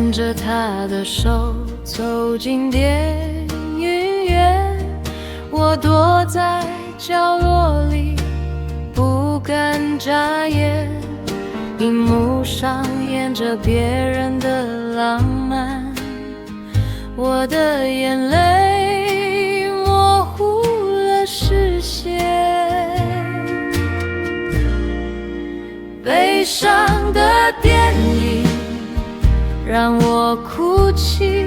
牵着她的手走进电影院，我躲在角落里不敢眨眼，荧幕上演着别人的浪漫，我的眼泪模糊了视线。悲伤的电影让我哭泣，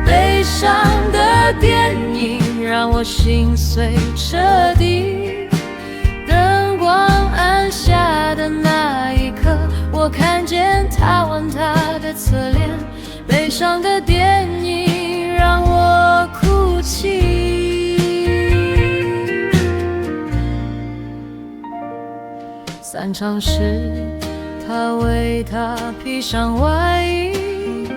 悲伤的电影让我心碎彻底。灯光暗下的那一刻，我看见他吻她的侧脸。悲伤的电影让我哭泣。散场时，他为她披上外衣，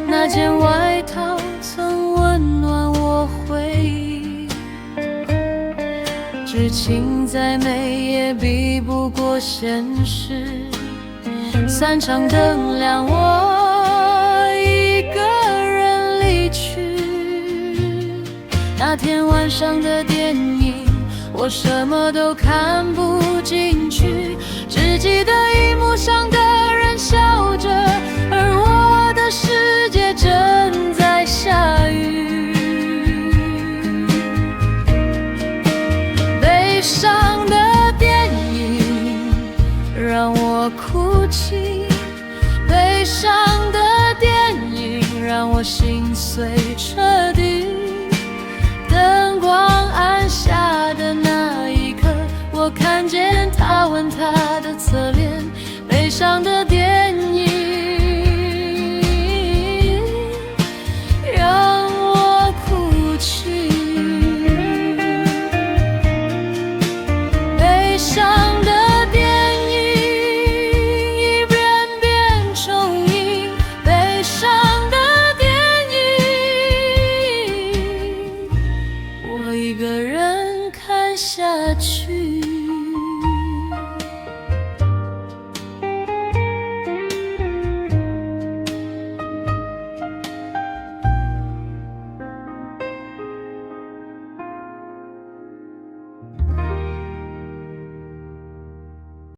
那件外套曾温暖我回忆。知情再美也比不过现实，散场灯亮，我一个人离去。那天晚上的电影，我什么都看不进去，只记得荧幕上的人笑着，而我的世界正在下雨。悲伤的电影让我哭泣，悲伤的电影让我心碎彻底。灯光暗下的那一刻，我看见他吻她的侧脸。悲伤的